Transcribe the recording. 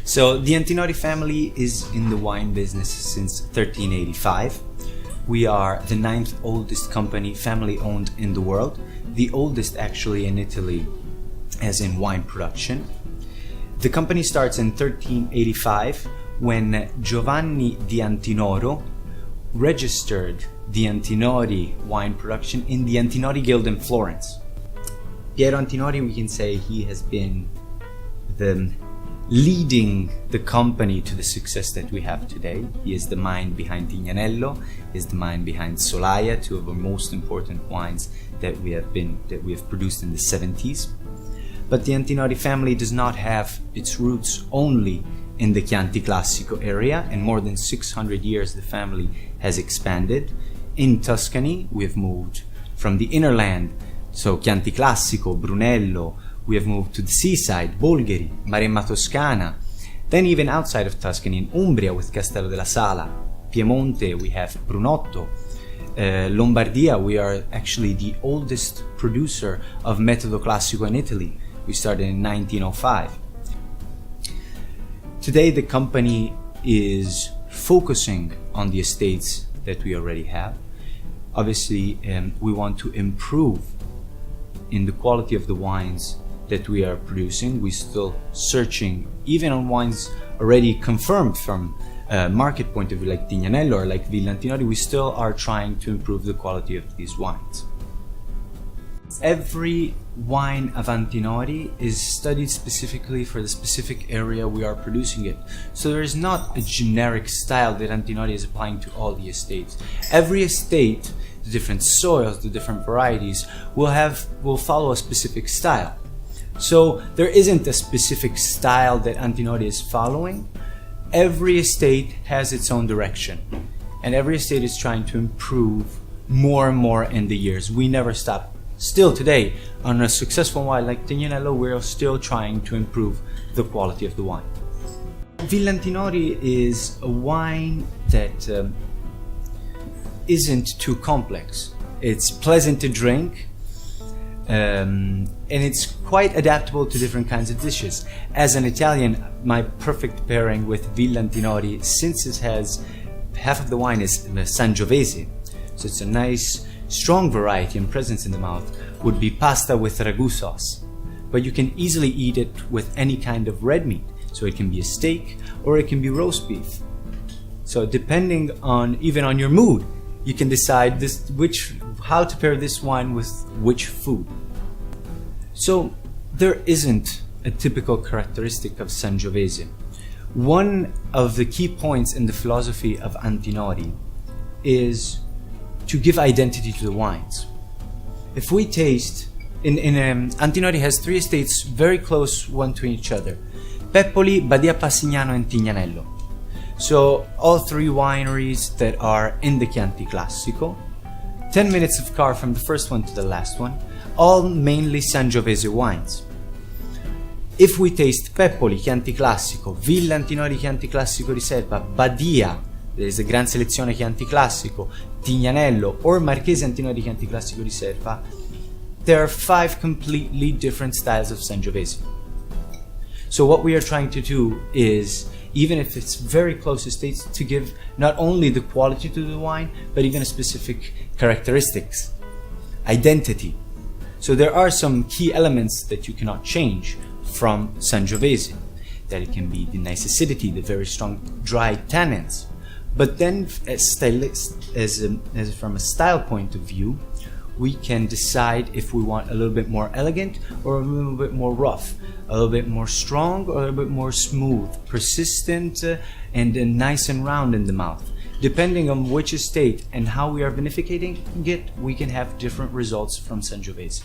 So the Antinori family is in the wine business since 1385. We are the 9th oldest company, family owned in the world. The oldest actually in Italy, as in wine production. The company starts in 1385 when Giovanni di Antinoro registered the Antinori wine production in the Antinori Guild in Florence. Piero Antinori, we can say he has been leading the company to the success that we have today. He is the mind behind Tignanello, he is the mind behind Solaia, two of our most important wines that we have produced in the 70s. But the Antinori family does not have its roots only in the Chianti Classico area. In more than 600 years, the family has expanded. In Tuscany, we have moved from the inner land, so Chianti Classico, Brunello. We have moved to the seaside, Bolgheri, Maremma Toscana. Then even outside of Tuscany, in Umbria with Castello della Sala. Piemonte, we have Brunotto. Lombardia, we are actually the oldest producer of Metodo Classico in Italy. We started in 1905. Today, the company is focusing on the estates that we already have. Obviously, we want to improve in the quality of the wines that we are producing. We're still searching, even on wines already confirmed from a market point of view, like Tignanello or like Villa Antinori, we still are trying to improve the quality of these wines. Every wine of Antinori is studied specifically for the specific area we are producing it. So there is not a generic style that Antinori is applying to all the estates. Every estate, the different soils, the different varieties, will follow a specific style. So there isn't a specific style that Antinori is following. Every estate has its own direction, and every estate is trying to improve more and more in the years. We never stop. Still today, on a successful wine like Tignanello, we're still trying to improve the quality of the wine. Villa Antinori is a wine that isn't too complex. It's pleasant to drink, and it's quite adaptable to different kinds of dishes. As an Italian, my perfect pairing with Villa Antinori, since it has half of the wine is Sangiovese, so it's a nice strong variety and presence in the mouth, would be pasta with ragu sauce. But you can easily eat it with any kind of red meat. So it can be a steak or it can be roast beef. So depending on even on your mood, you can decide how to pair this wine with which food. So there isn't a typical characteristic of Sangiovese. One of the key points in the philosophy of Antinori is to give identity to the wines. If we taste, Antinori has 3 estates very close one to each other: Peppoli, Badia Passignano, and Tignanello. So all 3 wineries that are in the Chianti Classico, 10 minutes of car from the first one to the last one, all mainly Sangiovese wines. If we taste Peppoli, Chianti Classico, Villa Antinori, Chianti Classico Riserva, Badia, there is a Gran Selezione Chianti Classico, Tignanello, or Marchesi Antinori Chianti Classico Riserva, there are 5 completely different styles of Sangiovese. So what we are trying to do is, even if it's very close estates, to give not only the quality to the wine, but even a specific characteristics, identity. So there are some key elements that you cannot change from Sangiovese. That it can be the nice acidity, the very strong dry tannins. But then, from a style point of view, we can decide if we want a little bit more elegant or a little bit more rough, a little bit more strong or a little bit more smooth, persistent and nice and round in the mouth. Depending on which estate and how we are vinificating it, we can have different results from Sangiovese.